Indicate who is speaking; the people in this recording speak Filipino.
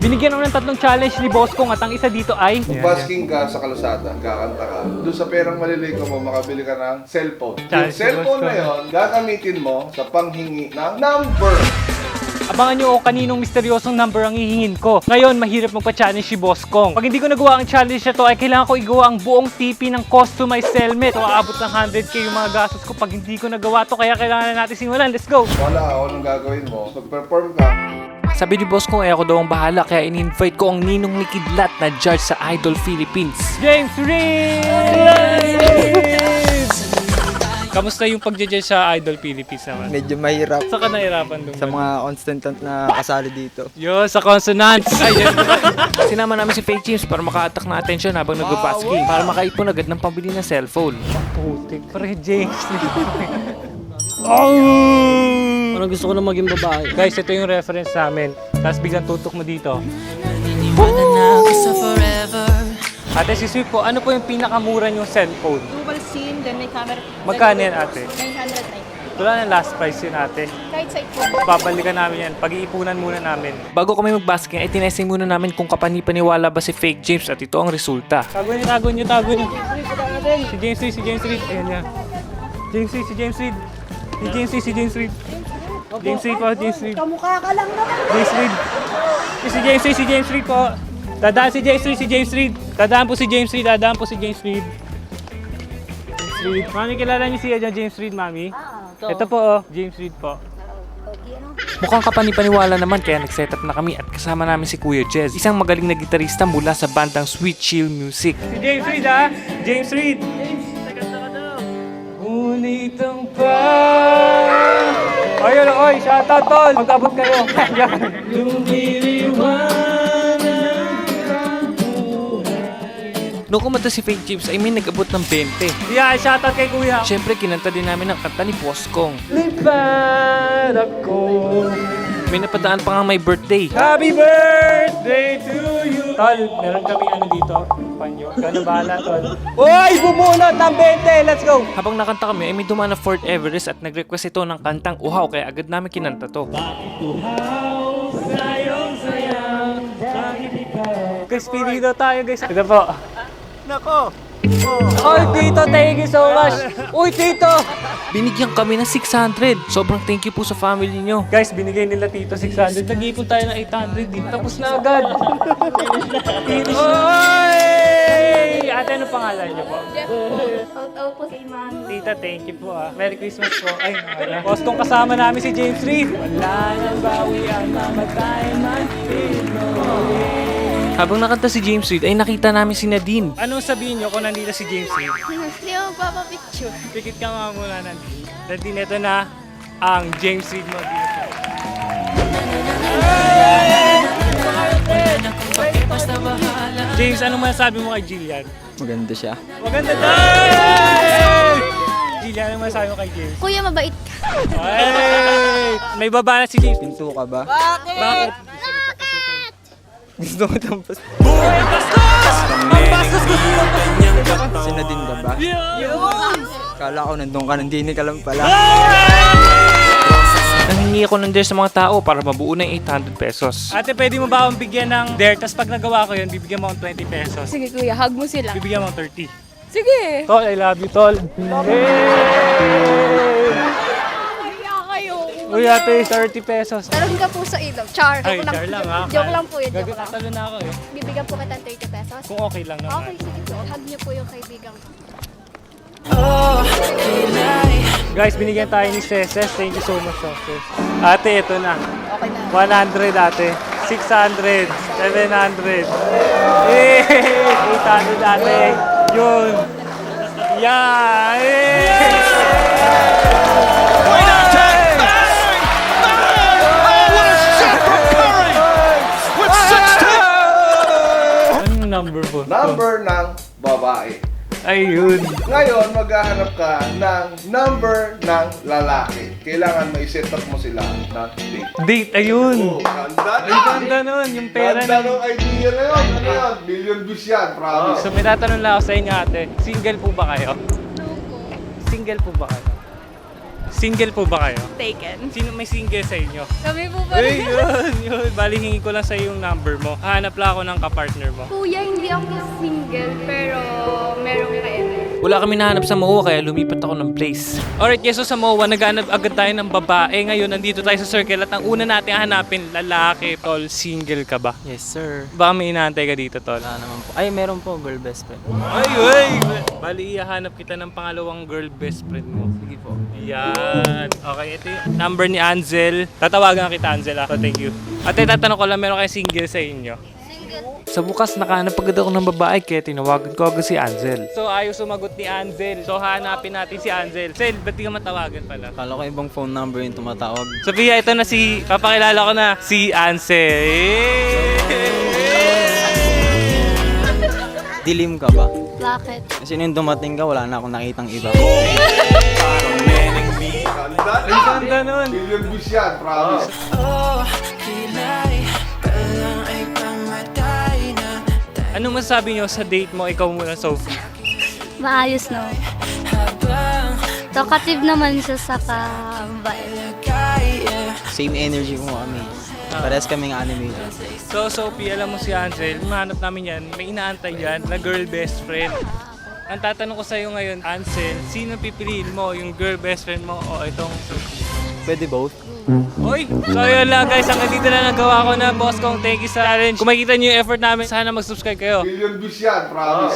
Speaker 1: Binigyan ako ng 3 challenge ni Boss Kong at ang isa dito ay...
Speaker 2: Kung basking ka sa kalsada, kakanta ka, doon sa perang maliligo mo, makabili ka ng cellphone. Yung
Speaker 1: Challenge
Speaker 2: cellphone
Speaker 1: ni Boss
Speaker 2: na yun, gagamitin mo sa panghingi ng number.
Speaker 1: Abangan nyo kaninong misteryosong number ang hihingin ko. Ngayon, mahirap magpa-challenge si Boss Kong. Pag hindi ko nagawa ang challenge na to, ay kailangan ko igawa ang buong TP ng customized helmet. So, aabot ng 100k yung mga gastos ko pag hindi ko nagawa to. Kaya kailangan na natin simulan. Let's go!
Speaker 2: Wala, anong gagawin mo? Mag-perform ka.
Speaker 1: Sabi ni Boss Kong, ako daw ang bahala. Kaya in-invite ko ang ninong ni Kidlat na judge sa Idol Philippines. James Reed! Kamusta yung pag-judge sa Idol Philippines naman?
Speaker 3: Medyo mahirap
Speaker 1: Saan ka nahirapan doon?
Speaker 3: sa mga constant na kasali dito.
Speaker 1: Yo, sa consonants! Sinama namin si Fake James para maka-attack na attention habang nag-basking. Para makaipon agad ng pambili ng cellphone. Putik. Pare James.
Speaker 4: Parang gusto ko na maging babae.
Speaker 1: Guys, ito yung reference namin. Tapos biglang tutok mo dito. Ate, si Sweet po, ano po yung pinakamura niyong cellphone?
Speaker 5: Dual SIM, then may camera.
Speaker 1: Magkano yan, ate?
Speaker 5: 990.
Speaker 1: Wala na last price yun, ate.
Speaker 5: Kahit sa iPhone.
Speaker 1: Babalikan namin yan. Pag-iipunan muna namin. Bago kami mag-basking, ay tinesting muna namin kung kapani-paniwala ba si Fake James at ito ang resulta. Tago niyo. Si James Reed, Ayan niya. James Reed. Si James Reed
Speaker 5: Kamukha ka lang naman.
Speaker 1: James Reed. Si James Reed po. Dadaan si James Reed. Dadaan po si James Reed. Mami, kilala niyo si James Reed, Mami? Ito po, James Reed po. Mukhang kapani-paniwala naman kaya nag-setup na kami at kasama namin si Kuya Jez, isang magaling na gitarista mula sa bandang Sweet Chill Music. Si James Reed, ha? James Reed! Ngunit ang Ayun, oy, shoutout tol! Mag-abot kayo. Noong kumanta si Fake James ay may nag-abot ng 20. Yeah, shoutout kay Kuya. Siyempre, kinanta din namin ang kanta ni Boss Kong. Lipad ako. May napadaan pa nga may birthday. Happy birthday to you! Tol, meron kaming ano dito. Panyo. Ikaw na bahala, tol. Uy! Bumunot ng 20! Let's go! Habang nakanta kami ay may dumaan na Fort Everest at nag-request ito ng kantang Uhaw kaya agad namin kinanta to. Uhaw, sayang, bakit ikaw? Guys, pili daw tayo guys. Ito po. Nako! Oh, Tito, thank you so much! Uy, Tito! Binigyan kami ng 600. Sobrang thank you po sa family nyo. Guys, binigay nila Tito 600. Nag-ipon tayo ng 800 din. Tapos na agad. Oy! Ate, ano pangalan nyo po?
Speaker 5: Shout po si Mami.
Speaker 1: Tita, thank you po ah. Merry Christmas po. Ay, nakala. Bostong kasama namin si James Reed. Wala nang bawi ang mamatay man. Habang nakanta si James Reed ay nakita namin si Nadine. Anong sabihin nyo kung nandito si James Reed?
Speaker 5: Hindi ako magpapapicture.
Speaker 1: Pikit ka nga muna, Nadine. Nadine, ito na ang James Reed mo dito. James, anong masasabi mo kay Jillian?
Speaker 3: Maganda siya.
Speaker 1: Maganda tayo! Jillian, anong masasabi mo kay James?
Speaker 5: Kuya, mabait ka.
Speaker 1: Ay! May baba na si James.
Speaker 3: Pinto ka ba?
Speaker 1: Bakit?
Speaker 3: Gusto mo tampas.
Speaker 1: Ang bastos ko!
Speaker 3: Sinadin ka ba? Kala ko nandun ka, nandini ka lang pala.
Speaker 1: Nanghingi ako ng dare sa mga tao para mabuo na yung 800 pesos. Ate, pwede mo ba akong bigyan ng dare? Tapos pag nagawa ko yun, bibigyan mo akong 20 pesos.
Speaker 5: Sige kuya, hug mo sila.
Speaker 1: Bibigyan mo akong 30.
Speaker 5: Sige.
Speaker 1: Tol, I love you, Tol. Hey!
Speaker 5: Kaya kayo.
Speaker 1: Uy, ate, 30 pesos.
Speaker 5: Taron ka po sa ilog. Char.
Speaker 1: Ay, char lang ha.
Speaker 5: Joke lang po yun, joke lang.
Speaker 1: Gagawin na ako eh.
Speaker 5: Bibigyan po kita ng 30 pesos.
Speaker 1: Kung okay lang naman.
Speaker 5: Okay, sige po. Hug niyo po yung kaibigan ko.
Speaker 1: Guys, binigyan tayo ni Ceces. Thank you so much, Ceces. Ate, ito na.
Speaker 5: Okay na.
Speaker 1: 100 ate. 600. 700. Eh, 800 ate. Yun. Yeah. Anong number po?
Speaker 2: Number ng babae.
Speaker 1: Ayun.
Speaker 2: Ngayon, maghahanap ka ng number ng lalaki. Kailangan mai-set up mo sila ng date.
Speaker 1: Date, ayun.
Speaker 2: Ganda
Speaker 1: Ay, ganda nun. Yung pera
Speaker 2: Ganda
Speaker 1: na.
Speaker 2: ng idea na yun. Ano yun? Million views yan, promise.
Speaker 1: So, may tatanong lang ako sa inyo ate. Single po ba kayo? Single po ba kayo? Single po ba kayo?
Speaker 6: Taken.
Speaker 1: Sino may single sa inyo?
Speaker 5: Kami po ba?
Speaker 1: Ay, yun. Bali, hingi ko lang sa yung number mo. Hanap lang ako ng kapartner mo.
Speaker 5: Kuya, hindi ako single, pero merong ka-edit.
Speaker 1: Wala kami nahanap sa MOA kaya lumipat ako ng place. Alright, yes, so sa MOA, naghanap agad tayo ng babae. Ngayon, nandito tayo sa circle at ang una natin hanapin, lalaki. Tol, single ka ba?
Speaker 3: Yes, sir.
Speaker 1: Baka may inaantay ka dito, Tol.
Speaker 3: Wala naman po. Ay, meron po, girl best friend.
Speaker 1: Ay! Bali, ihahanap kita ng pangalawang girl best friend mo.
Speaker 3: Sige po.
Speaker 1: Yan. Okay, ito yung number ni Ansel. Tatawagan kita, Ansel. So, thank you. Ate, tatanong ko lang, meron kayo single sa inyo? Sa bukas, nakahanap agad ako ng babae kaya tinawagan ko agad si Ansel. So, ayaw sumagot ni Ansel. So, hanapin natin si Ansel. Ansel, ba't di ka matawagan pala?
Speaker 3: Kala ko ibang phone number yung tumatawag.
Speaker 1: Sophia, ito na papakilala ko na, si Ansel.
Speaker 3: Dilim ka ba?
Speaker 5: Bakit?
Speaker 3: Kasi nung dumating ka, wala na akong nakitang iba.
Speaker 2: Ganda
Speaker 1: Ang ganda nun.
Speaker 2: Million views yan, promise.
Speaker 1: Anong masasabi niyo sa date mo? Ikaw muna, Sophie.
Speaker 7: Maayos, no? Talkative naman siya sa ka-vibe.
Speaker 3: Same energy mo kami. Parehas kaming animator.
Speaker 1: So, Sophie, alam mo si Ansel, mahanap namin yan, may inaantay yan na girl best friend. Ang tatanong ko sa'yo ngayon, Ansel, sino pipiliin mo? Yung girl best friend mo o itong Sophie?
Speaker 3: Pwede both.
Speaker 1: Hoy! So yun lang guys, hanggang dito na nagawa ko na. Boss kong thank you sa challenge. Kung makikita niyo yung effort namin, sana mag-subscribe kayo.
Speaker 2: Million views yan, promise.